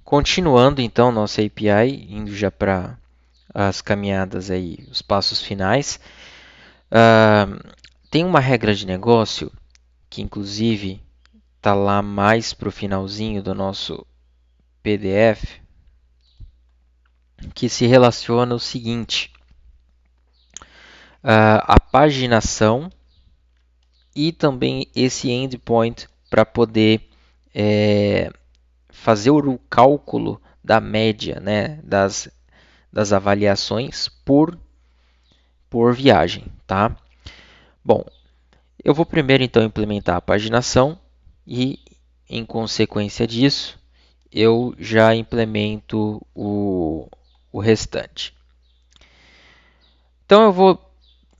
Continuando então nossa API, indo já para as caminhadas aí, os passos finais. Tem uma regra de negócio que inclusive está lá mais para o finalzinho do nosso PDF, que se relaciona o seguinte: a paginação e também esse endpoint para poder fazer o cálculo da média, né, das avaliações por viagem, tá? Bom, eu vou primeiro então implementar a paginação e, em consequência disso, eu já implemento o restante. Então eu vou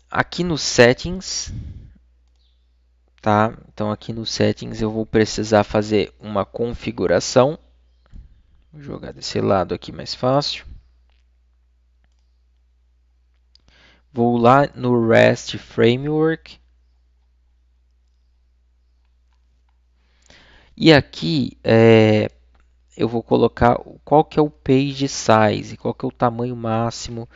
aqui no Settings, tá? Então aqui no Settings eu vou precisar fazer uma configuração. Vou jogar desse lado aqui mais fácil. Vou lá no REST Framework. E aqui eu vou colocar qual que é o page size, qual que é o tamanho máximo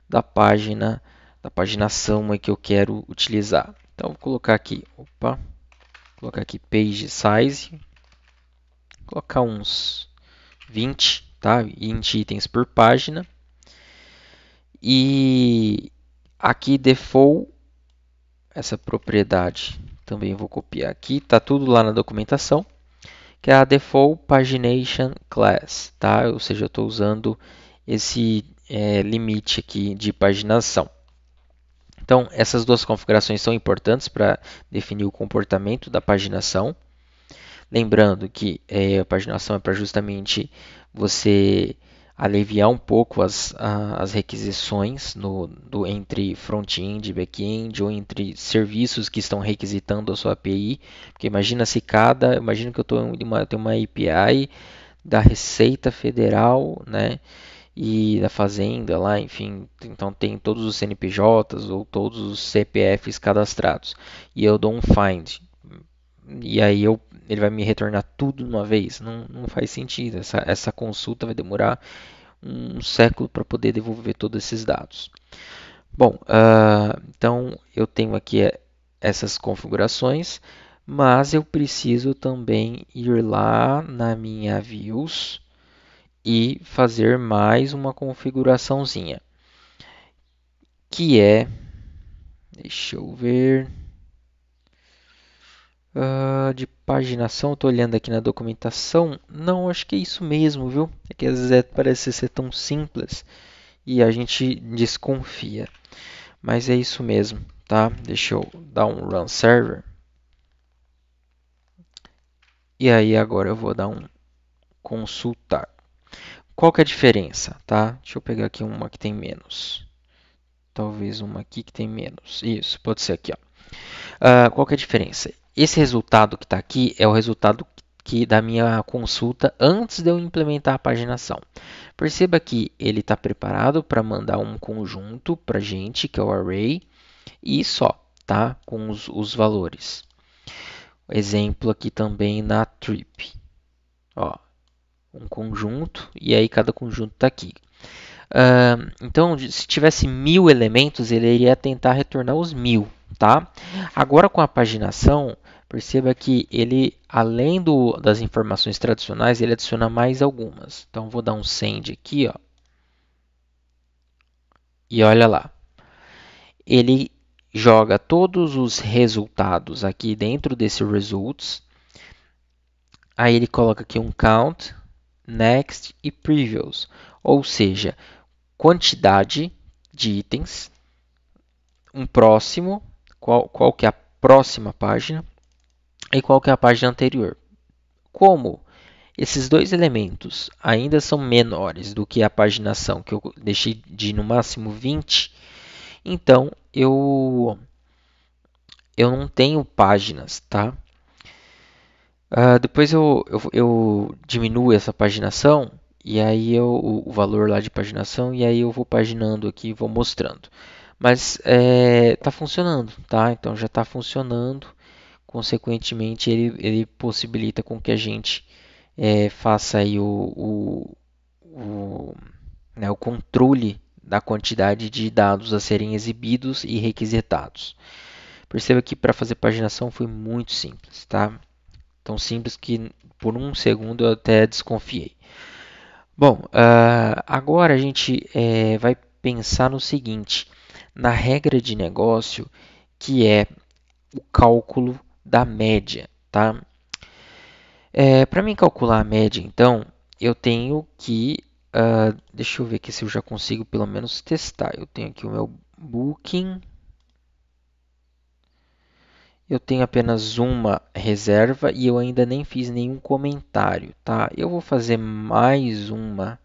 da página, da paginação que eu quero utilizar. Então vou colocar aqui, colocar aqui page size, colocar uns 20, tá? 20 itens por página. E aqui default, essa propriedade também vou copiar aqui, tá tudo lá na documentação, que é a default pagination class, tá? Ou seja, eu estou usando esse limite aqui de paginação. Então, essas duas configurações são importantes para definir o comportamento da paginação. Lembrando que a paginação é para justamente você aliviar um pouco as requisições entre front-end e back-end ou entre serviços que estão requisitando a sua API. Porque imagina que eu tenho uma API da Receita Federal, né, e da Fazenda lá, enfim, então tem todos os CNPJs ou todos os CPFs cadastrados. E eu dou um find. E aí ele vai me retornar tudo de uma vez. Não faz sentido. Essa consulta vai demorar um século para poder devolver todos esses dados. Bom, então eu tenho aqui essas configurações, mas eu preciso também ir lá na minha views e fazer mais uma configuraçãozinha, que é, deixa eu ver, de paginação. Estou olhando aqui na documentação. Não, acho que é isso mesmo, viu? É que às vezes parece ser tão simples e a gente desconfia. Mas é isso mesmo, tá? Deixa eu dar um run server. E aí agora eu vou dar um consultar. Qual que é a diferença, tá? Deixa eu pegar aqui uma que tem menos. Talvez uma aqui que tem menos. Isso, pode ser aqui, ó. Qual que é a diferença? Esse resultado que está aqui é o resultado da minha consulta antes de eu implementar a paginação. Perceba que ele está preparado para mandar um conjunto para a gente, que é o array, e só, tá? Com os valores. Exemplo aqui também na trip. Ó, um conjunto, e aí cada conjunto está aqui. Então, se tivesse 1000 elementos, ele iria tentar retornar os 1000, tá? Agora com a paginação, perceba que ele, além das informações tradicionais, ele adiciona mais algumas. Então, vou dar um send aqui, ó. E olha lá. Ele joga todos os resultados aqui dentro desse results. Aí ele coloca aqui um count, next e previews. Ou seja, quantidade de itens, um próximo, qual que é a próxima página e qual que é a página anterior. Como esses dois elementos ainda são menores do que a paginação, que eu deixei de no máximo 20, então eu não tenho páginas, tá? Depois eu diminuo essa paginação e aí o valor lá de paginação e aí eu vou paginando aqui, vou mostrando. Mas está funcionando, tá? Então já está funcionando. Consequentemente, ele possibilita com que a gente faça aí o controle da quantidade de dados a serem exibidos e requisitados. Perceba que para fazer paginação foi muito simples, tá? Tão simples que por um segundo eu até desconfiei. Bom, agora a gente vai pensar no seguinte, na regra de negócio, que é o cálculo da média, tá? Para mim calcular a média, então, eu tenho que, deixa eu ver aqui se eu já consigo pelo menos testar. Eu tenho aqui o meu Booking. Eu tenho apenas uma reserva e eu ainda nem fiz nenhum comentário, tá? Eu vou fazer mais uma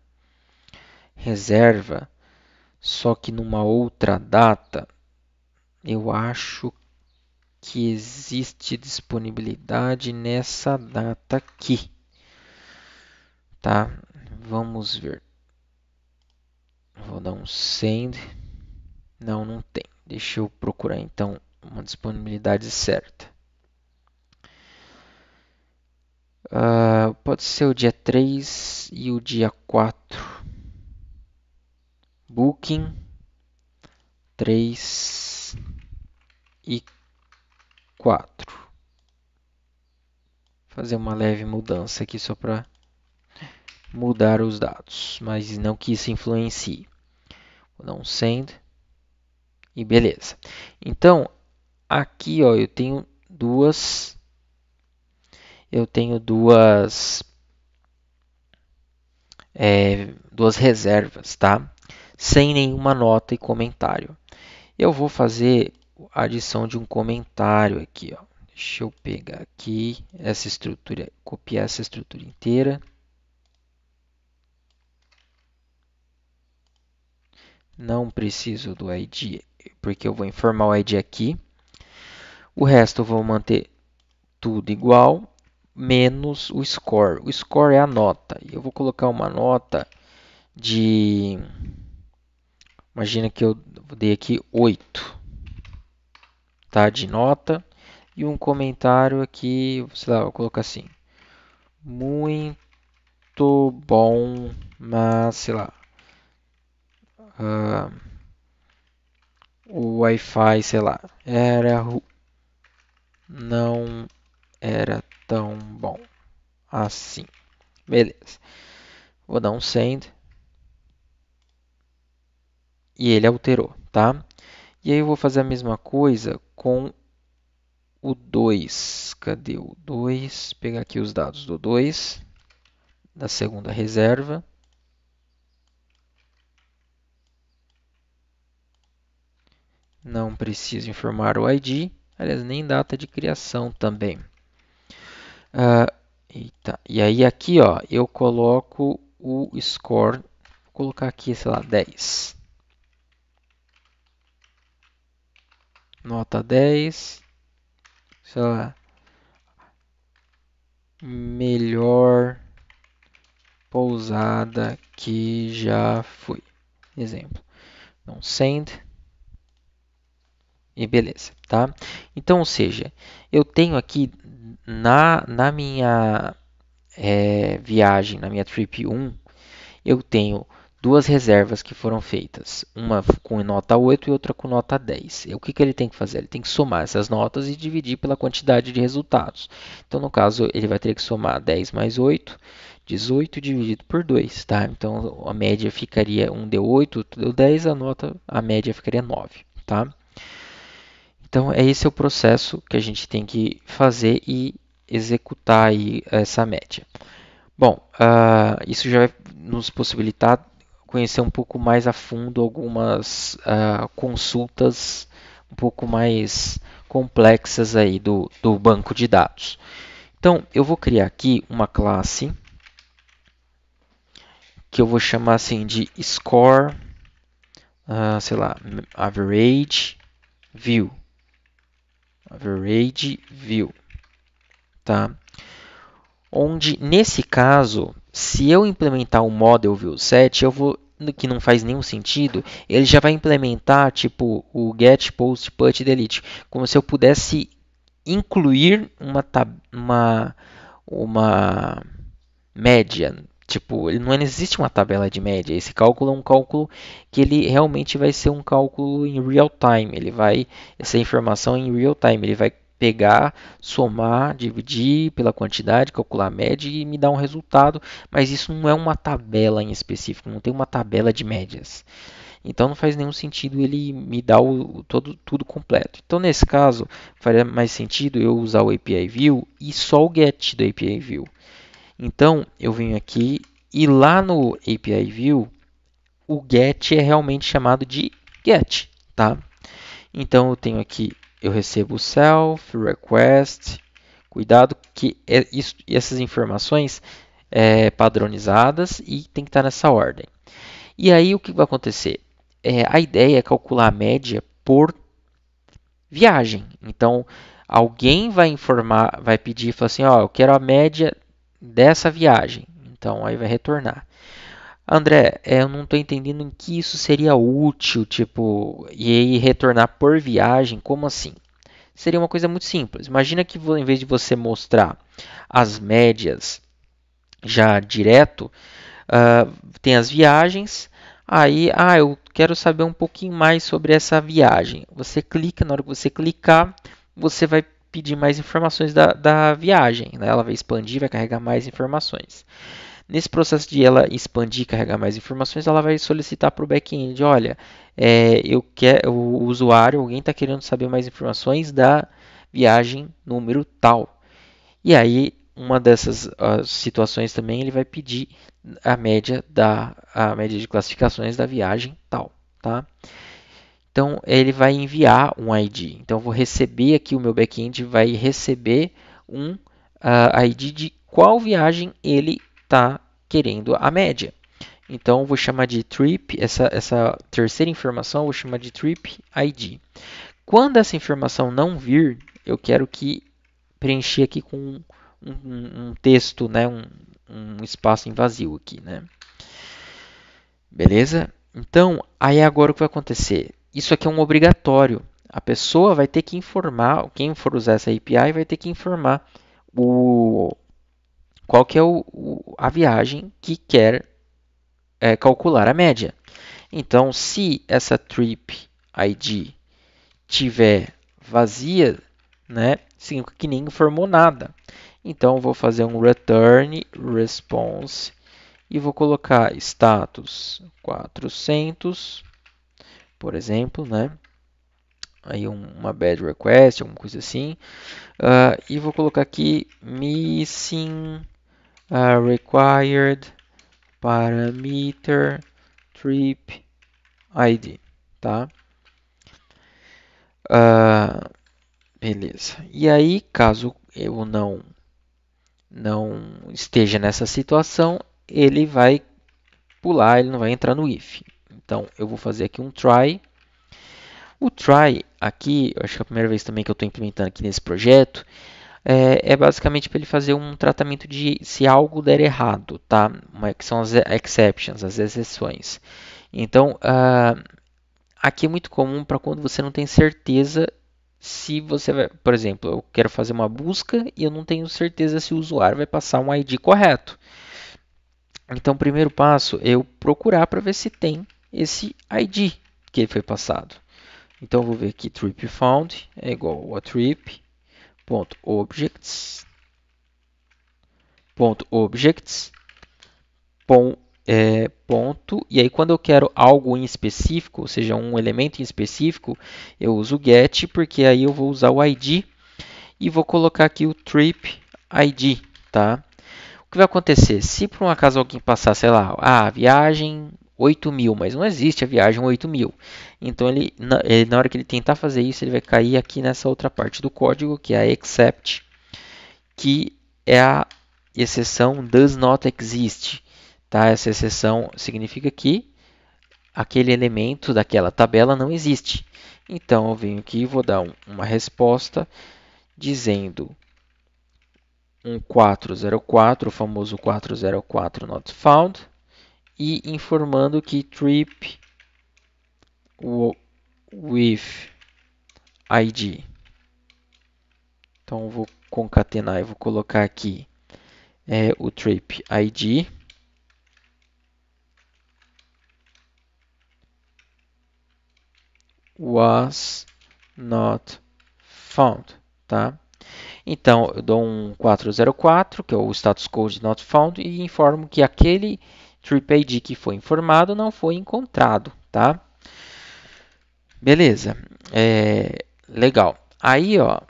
reserva, só que numa outra data. Eu acho que existe disponibilidade nessa data aqui, tá? Vamos ver. Vou dar um send. Não, não tem. Deixa eu procurar então uma disponibilidade certa. Pode ser o dia 3 e o dia 4. Booking 3 e 4. Fazer uma leve mudança aqui só para mudar os dados, mas não que isso influencie. Vou dar um send e beleza. Então, aqui ó, eu tenho duas duas reservas, tá? Sem nenhuma nota e comentário. Eu vou fazer a adição de um comentário aqui, ó. Deixa eu pegar aqui essa estrutura, copiar essa estrutura inteira. Não preciso do ID, porque eu vou informar o ID aqui. O resto eu vou manter tudo igual, menos o score. O score é a nota. Eu vou colocar uma nota de... Imagina que eu dei aqui 8, tá? De nota. E um comentário aqui, sei lá, vou colocar assim. Muito bom, mas sei lá. O Wi-Fi, sei lá, não era tão bom assim. Beleza. Vou dar um send. E ele alterou, tá? E aí eu vou fazer a mesma coisa com o 2. Cadê o 2? Pegar aqui os dados do 2, da segunda reserva. Não preciso informar o ID, aliás, nem data de criação também. Eita. E aí aqui ó, eu coloco o score, vou colocar aqui, sei lá, 10. Nota 10, sei lá, melhor pousada que já fui. Exemplo. Então, send e beleza, tá? Então, ou seja, eu tenho aqui na minha viagem, na minha trip 1, eu tenho duas reservas que foram feitas, uma com nota 8 e outra com nota 10. E o que ele tem que fazer? Ele tem que somar essas notas e dividir pela quantidade de resultados. Então, no caso, ele vai ter que somar 10 mais 8, 18 dividido por 2, tá? Então, a média ficaria, um deu 8, outro deu 10, a média ficaria 9, tá? Então, esse é o processo que a gente tem que fazer e executar aí essa média. Bom, isso já vai nos possibilitar conhecer um pouco mais a fundo algumas consultas um pouco mais complexas aí do banco de dados. Então, eu vou criar aqui uma classe que eu vou chamar assim de score, sei lá, average view. Average view, tá? Onde, nesse caso, se eu implementar um model view set, eu vou, que não faz nenhum sentido, ele já vai implementar tipo o get, post, put, delete, como se eu pudesse incluir uma média. Tipo, não existe uma tabela de média. Esse cálculo é um cálculo que ele realmente vai ser um cálculo em real time. Essa informação em real time, ele vai pegar, somar, dividir pela quantidade, calcular a média e me dar um resultado. Mas isso não é uma tabela em específico, não tem uma tabela de médias. Então não faz nenhum sentido ele me dar tudo completo. Então nesse caso, faria mais sentido eu usar o API View e só o get do API View. Então eu venho aqui e lá no API View, o get é realmente chamado de get, tá? Então eu tenho aqui, eu recebo self, request, cuidado que essas informações padronizadas e tem que estar nessa ordem. E aí o que vai acontecer? A ideia é calcular a média por viagem. Então, alguém vai informar, vai pedir, falar assim, ó, eu quero a média dessa viagem. Então, aí vai retornar. André, eu não estou entendendo em que isso seria útil, tipo, e aí retornar por viagem, como assim? Seria uma coisa muito simples. Imagina que em vez de você mostrar as médias já direto, tem as viagens. Aí, eu quero saber um pouquinho mais sobre essa viagem. Você clica, na hora que você clicar, você vai pedir mais informações da viagem. Né? Ela vai expandir, vai carregar mais informações. Nesse processo de ela expandir e carregar mais informações, ela vai solicitar para o back-end, olha, o usuário, alguém está querendo saber mais informações da viagem número tal. E aí, uma dessas situações também, ele vai pedir a média de classificações da viagem tal, tá? Então, ele vai enviar um ID. Então, eu vou receber aqui, o meu back-end vai receber um ID de qual viagem ele está querendo a média. Então, eu vou chamar de trip, essa terceira informação, eu vou chamar de trip ID. Quando essa informação não vir, eu quero que preencher aqui com um texto, né, um espaço em vazio aqui, né? Beleza? Então, aí agora o que vai acontecer? Isso aqui é um obrigatório. A pessoa vai ter que informar, quem for usar essa API vai ter que informar qual que é a viagem que quer calcular a média. Então, se essa trip ID tiver vazia, né, significa que nem informou nada. Então, vou fazer um return response e vou colocar status 400, por exemplo, né? Aí uma bad request, alguma coisa assim. E vou colocar aqui missing required parameter trip ID, tá? Beleza. E aí, caso eu não esteja nessa situação, ele vai pular, ele não vai entrar no if. Então, eu vou fazer aqui um try. O try aqui, eu acho que é a primeira vez também que eu estou implementando aqui nesse projeto, é basicamente para ele fazer um tratamento de se algo der errado, tá? Que são as exceptions, as exceções. Então, aqui é muito comum para quando você não tem certeza se você vai, por exemplo, eu quero fazer uma busca e eu não tenho certeza se o usuário vai passar um ID correto. Então, o primeiro passo é eu procurar para ver se tem esse ID que foi passado. Então, eu vou ver aqui trip found é igual a trip.objects ponto, e aí quando eu quero algo em específico, ou seja, um elemento em específico, eu uso get, porque aí eu vou usar o ID e vou colocar aqui o trip ID, tá? O que vai acontecer? Se por um acaso alguém passar, sei lá, viagem 8.000, mas não existe a viagem 8.000. Então, na hora que ele tentar fazer isso, ele vai cair aqui nessa outra parte do código, que é a except, que é a exceção does not exist. Tá? Essa exceção significa que aquele elemento daquela tabela não existe. Então, eu venho aqui e vou dar uma resposta dizendo 404, o famoso 404 not found, e informando que trip with ID. Então, vou concatenar e vou colocar aqui é o trip ID was not found, tá? Então, eu dou um 404, que é o status code not found, e informo que aquele trip ID que foi informado não foi encontrado, tá? Beleza, legal. Aí, ó,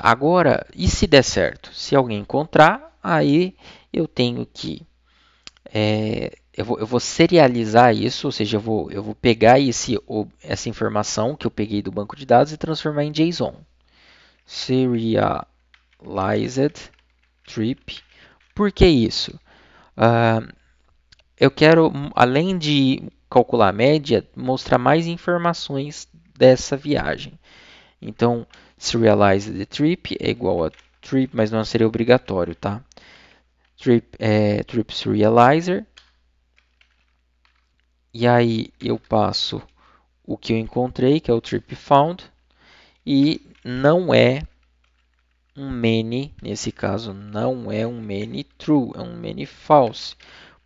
agora, e se der certo? Se alguém encontrar, aí eu tenho que eu vou serializar isso, ou seja, eu vou pegar essa informação que eu peguei do banco de dados e transformar em JSON. Serialized trip. Por que isso? Eu quero, além de calcular a média, mostrar mais informações dessa viagem. Então, serialized trip é igual a trip, mas não seria obrigatório, tá? Trip serializer. E aí eu passo o que eu encontrei, que é o trip found, e não é um many, nesse caso não é um many true, é um many false,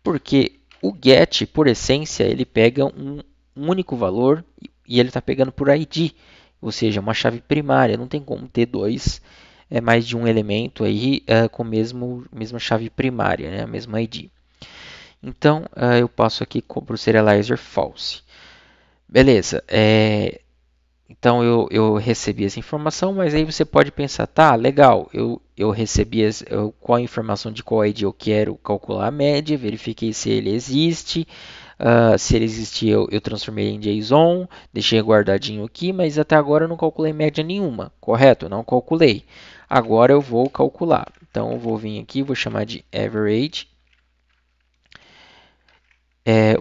porque o get, por essência, ele pega um único valor e ele está pegando por ID, ou seja, uma chave primária, não tem como ter mais de um elemento aí com a mesma chave primária, né, a mesma ID. Então, eu passo aqui para o serializer false. Beleza, então eu recebi essa informação, mas aí você pode pensar, tá, legal, eu recebi qual a informação de qual ID eu quero calcular a média, verifiquei se ele existe, se ele existir eu transformei em JSON, deixei guardadinho aqui, mas até agora eu não calculei média nenhuma, correto? Eu não calculei. Agora eu vou calcular. Então eu vou vir aqui, vou chamar de average.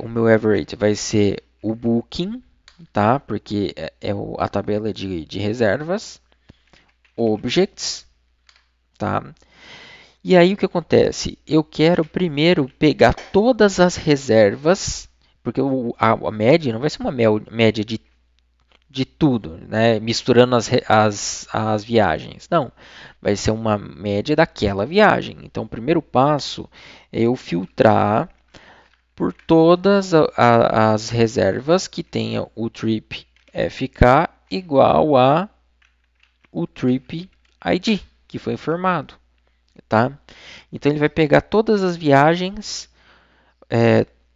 O meu average vai ser o booking, tá? Porque a tabela de reservas, objects, tá? E aí o que acontece? Eu quero primeiro pegar todas as reservas, porque a média não vai ser uma média de tudo, né? Misturando as viagens. Não, vai ser uma média daquela viagem. Então, o primeiro passo é eu filtrar por todas as reservas que tenham o trip FK igual a o trip ID que foi informado, tá? Então ele vai pegar todas as viagens,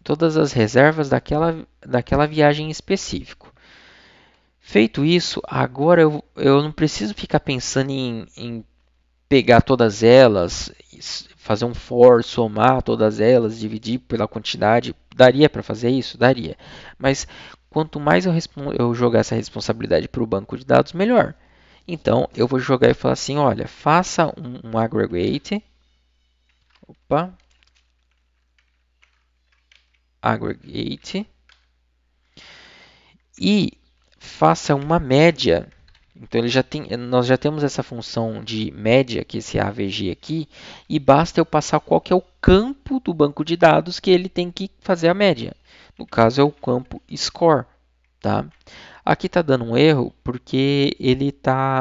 todas as reservas daquela viagem específico. Feito isso, agora eu não preciso ficar pensando em pegar todas elas, fazer um for, somar todas elas, dividir pela quantidade. Daria para fazer isso? Daria. Mas quanto mais eu jogar essa responsabilidade para o banco de dados, melhor. Então eu vou jogar e falar assim: olha, faça um aggregate. Opa. Aggregate. E faça uma média. Então nós já temos essa função de média, que é esse AVG aqui, e basta eu passar qual que é o campo do banco de dados que ele tem que fazer a média. No caso é o campo score, tá? Aqui está dando um erro porque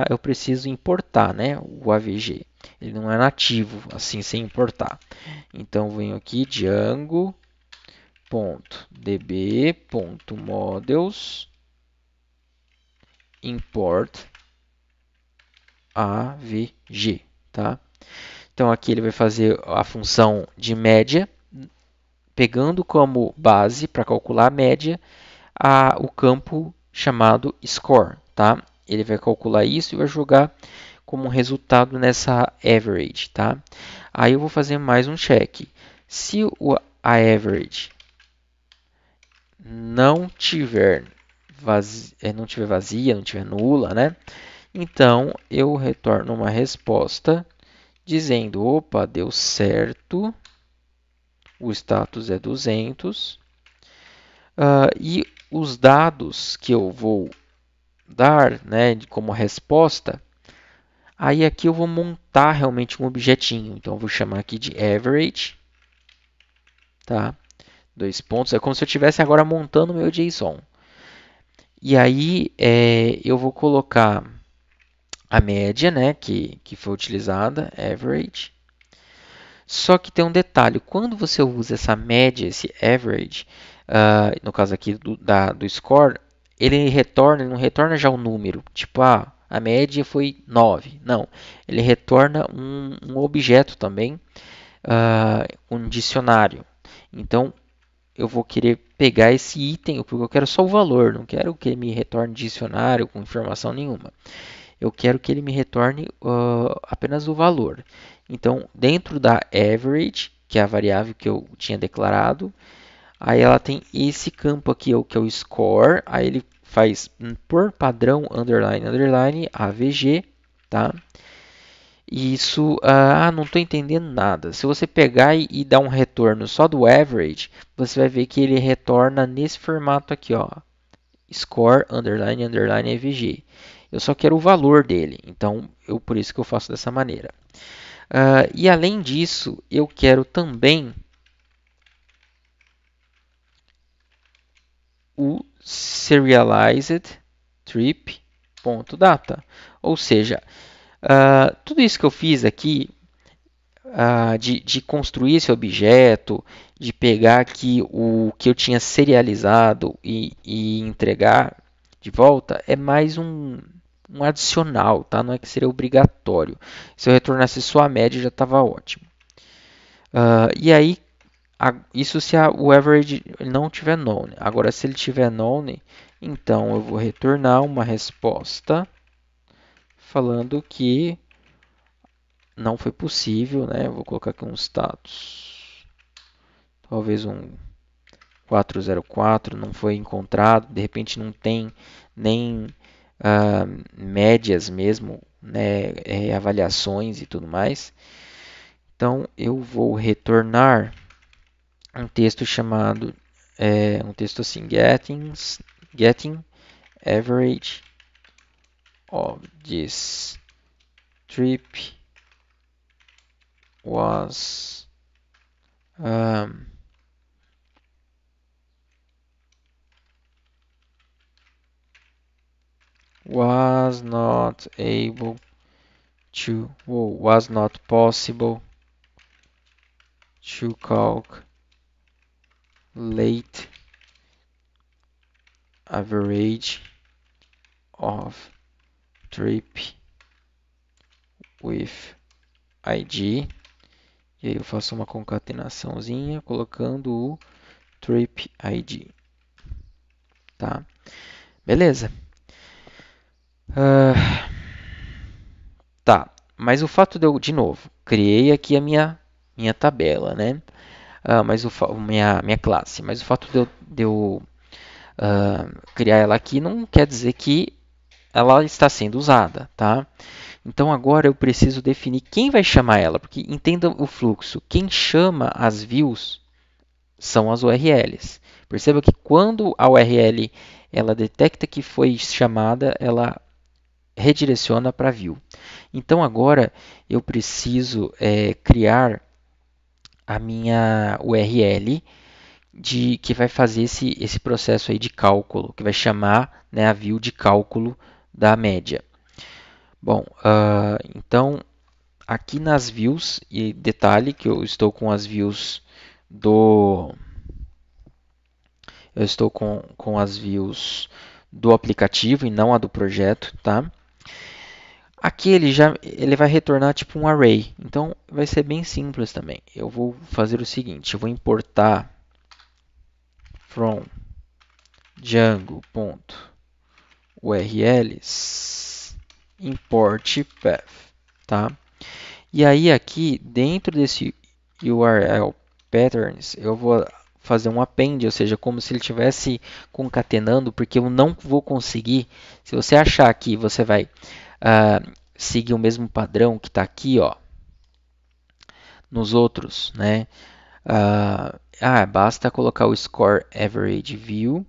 eu preciso importar, né, o AVG. Ele não é nativo assim sem importar. Então venho aqui Django.db.models import AVG, tá? Então aqui ele vai fazer a função de média, pegando como base para calcular a média o campo chamado score, tá? Ele vai calcular isso e vai jogar como resultado nessa average, tá? Aí eu vou fazer mais um check. Se a average não tiver vazia, não tiver nula, né? Então eu retorno uma resposta dizendo: opa, deu certo, o status é 200, e os dados que eu vou dar, né, como resposta, aí aqui eu vou montar realmente um objetinho. Então eu vou chamar aqui de average, tá? Dois pontos, é como se eu estivesse agora montando o meu JSON. E aí eu vou colocar a média, né, que foi utilizada, average. Só que tem um detalhe, quando você usa essa média, esse average, no caso aqui do score, ele não retorna já um número, tipo, a média foi 9. Não, ele retorna um objeto também, um dicionário. Então, eu vou querer pegar esse item, porque eu quero só o valor, não quero que ele me retorne dicionário com informação nenhuma. Eu quero que ele me retorne apenas o valor. Então, dentro da average, que é a variável que eu tinha declarado, aí ela tem esse campo aqui, que é o score. Aí ele faz por padrão, underline, underline, AVG, tá? E isso, não estou entendendo nada. Se você pegar e dar um retorno só do average, você vai ver que ele retorna nesse formato aqui, ó, score, underline, underline, AVG. Eu só quero o valor dele, então por isso que eu faço dessa maneira. E além disso, eu quero também o serialized trip.data. Ou seja, tudo isso que eu fiz aqui, de construir esse objeto, de pegar aqui o que eu tinha serializado e entregar de volta, é mais um adicional, tá? Não é que seria obrigatório. Se eu retornasse só a média já estava ótimo. E aí, isso se o average não tiver known. Agora, se ele tiver known, então eu vou retornar uma resposta falando que não foi possível, né? Vou colocar aqui um status, talvez um 404 não foi encontrado, de repente não tem nem médias mesmo, né, avaliações e tudo mais. Então eu vou retornar um texto chamado, um texto assim, getting average of this trip was was not able to, was not possible to calculate average of trip with ID. E aí eu faço uma concatenaçãozinha colocando o trip ID. Tá? Beleza. Tá. Mas o fato de novo, criei aqui a minha tabela, né? Mas minha classe. Mas o fato de eu criar ela aqui não quer dizer que ela está sendo usada, tá? Então agora eu preciso definir quem vai chamar ela, porque entenda o fluxo. Quem chama as views são as URLs. Perceba que quando a URL ela detecta que foi chamada, ela redireciona para a view. Então agora eu preciso criar a minha URL que vai fazer esse processo aí de cálculo, que vai chamar, né, a view de cálculo da média. Bom, então aqui nas views, e detalhe que eu estou com as views eu estou com as views do aplicativo e não a do projeto, tá? Aqui ele vai retornar tipo um array, então vai ser bem simples também. Eu vou fazer o seguinte, eu vou importar from django.urls import path, tá? E aí aqui dentro desse URL patterns eu vou fazer um append, ou seja, como se ele estivesse concatenando, porque eu não vou conseguir. Se você achar que você vai seguir o mesmo padrão que está aqui, ó, nos outros, né? Basta colocar o score average view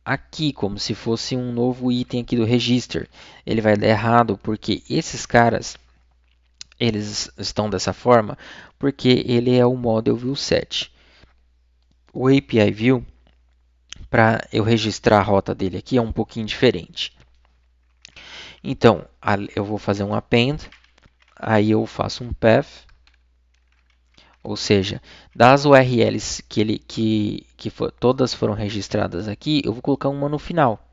aqui, como se fosse um novo item aqui do register. Ele vai dar errado porque esses caras eles estão dessa forma porque ele é o model view set. O API view, para eu registrar a rota dele aqui, é um pouquinho diferente. Então, eu vou fazer um append, aí eu faço um path, ou seja, das URLs todas foram registradas aqui, eu vou colocar uma no final,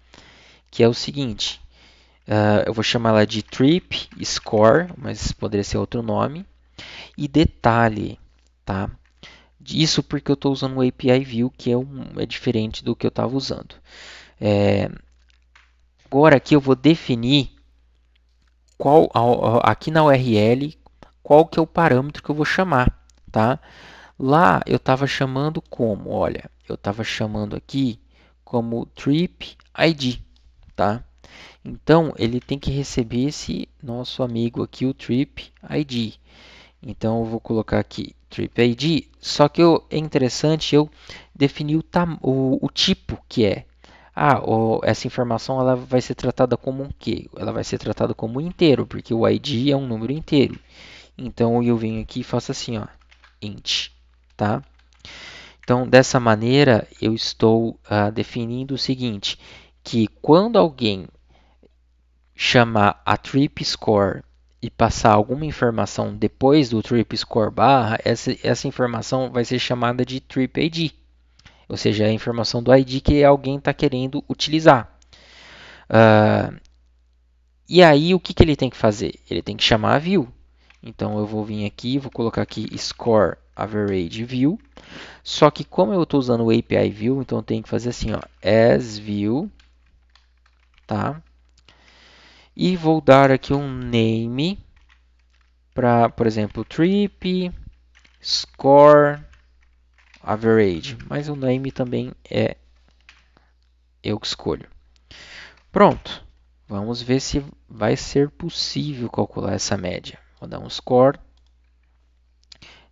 que é o seguinte, eu vou chamar ela de trip score, mas poderia ser outro nome, e detalhe, tá? Isso porque eu estou usando o API View, que é diferente do que eu estava usando. Agora aqui eu vou definir aqui na URL qual que é o parâmetro que eu vou chamar, tá? Lá eu estava chamando como, olha, eu estava chamando aqui como trip ID, tá? Então ele tem que receber esse nosso amigo aqui, o trip ID. Então eu vou colocar aqui trip ID, só que é interessante eu definir o tipo que é. Essa informação ela vai ser tratada como um quê? Ela vai ser tratada como um inteiro, porque o ID é um número inteiro. Então eu venho aqui e faço assim, ó, int, tá? Então dessa maneira eu estou definindo o seguinte, que quando alguém chamar a trip score e passar alguma informação depois do trip score barra, essa informação vai ser chamada de trip ID, ou seja, é a informação do ID que alguém está querendo utilizar. E aí o que ele tem que fazer? Ele tem que chamar a view. Então eu vou vir aqui, vou colocar aqui score average view. Só que como eu estou usando o API view, então eu tenho que fazer assim, ó, as view, tá? E vou dar aqui um name para, por exemplo, trip score average, mas o name também é eu que escolho. Pronto, vamos ver se vai ser possível calcular essa média. Vou dar um score,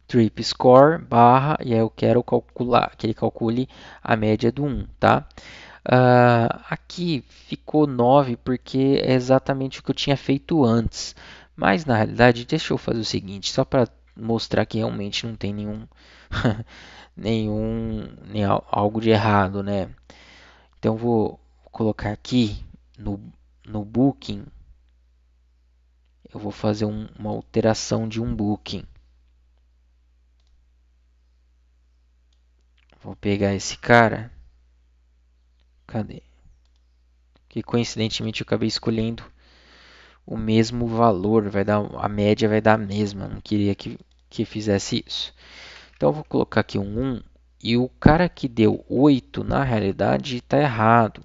trip score, barra, e aí eu quero calcular, que ele calcule a média do 1, tá? Aqui ficou 9 porque é exatamente o que eu tinha feito antes. Mas na realidade, deixa eu fazer o seguinte, só para mostrar que realmente não tem nem algo de errado, né? Então vou colocar aqui no booking, eu vou fazer uma alteração de um booking. Vou pegar esse cara, cadê? Que coincidentemente eu acabei escolhendo o mesmo valor, a média vai dar a mesma, não queria que fizesse isso. Então eu vou colocar aqui um 1 e o cara que deu 8 na realidade está errado.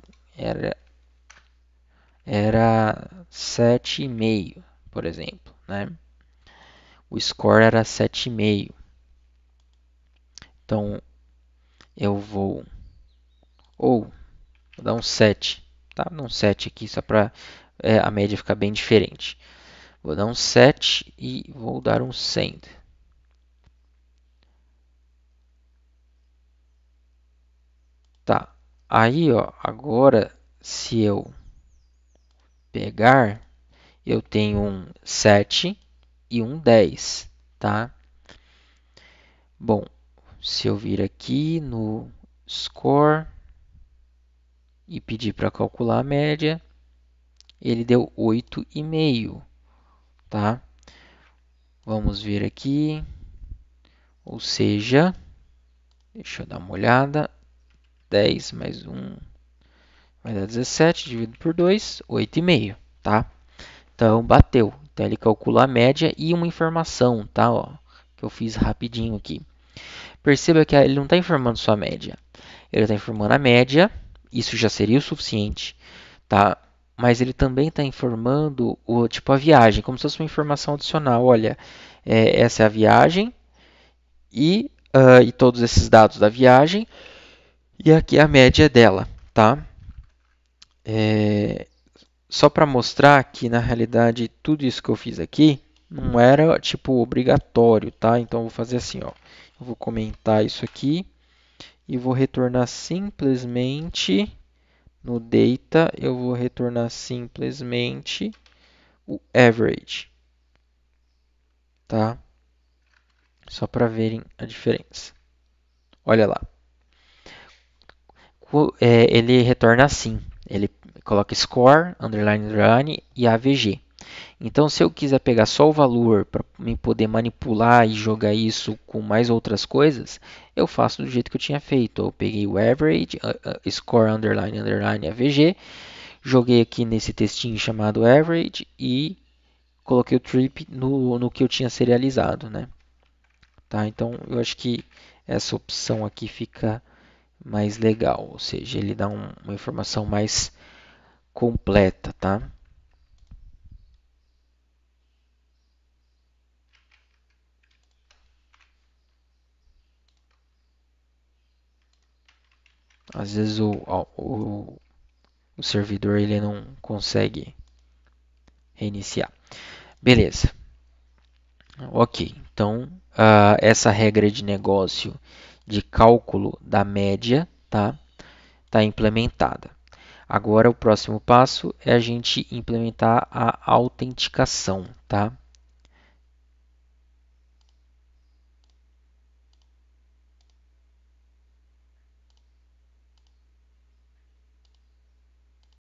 Era 7,5, por exemplo, né? O score era 7,5. Então eu vou dar um 7, tá? Dar um 7 aqui só para a média ficar bem diferente. Vou dar um 7 e vou dar um send. Tá. Aí, ó, agora se eu pegar, eu tenho um 7 e um 10, tá? Bom, se eu vir aqui no score e pedir para calcular a média, ele deu 8,5, tá? Vamos ver aqui, ou seja, deixa eu dar uma olhada, 10 mais 1 vai dar 17, dividido por 2, 8,5, tá? Então, bateu. Então, ele calcula a média e uma informação, tá? Ó, que eu fiz rapidinho aqui. Perceba que ele não está informando só a média. Ele está informando a média, isso já seria o suficiente, tá? Mas ele também está informando a viagem, como se fosse uma informação adicional. Olha, essa é a viagem e todos esses dados da viagem. E aqui é a média dela, tá? Só para mostrar que na realidade tudo isso que eu fiz aqui não era tipo obrigatório, tá? Então eu vou fazer assim, ó. Eu vou comentar isso aqui e vou retornar simplesmente no data, eu vou retornar simplesmente o average, tá? Só para verem a diferença. Olha lá. Ele retorna assim. Ele coloca score, underline, underline e AVG. Então, se eu quiser pegar só o valor para me poder manipular e jogar isso com mais outras coisas, eu faço do jeito que eu tinha feito. Eu peguei o average, score, underline, underline, AVG, joguei aqui nesse textinho chamado average e coloquei o trip no que eu tinha serializado, né? Tá? Então, eu acho que essa opção aqui fica mais legal, ou seja, ele dá uma informação mais completa, tá? Às vezes o servidor ele não consegue reiniciar. Beleza. Ok. Então, essa regra de negócio de cálculo da média tá implementada. Agora, o próximo passo é a gente implementar a autenticação. Tá?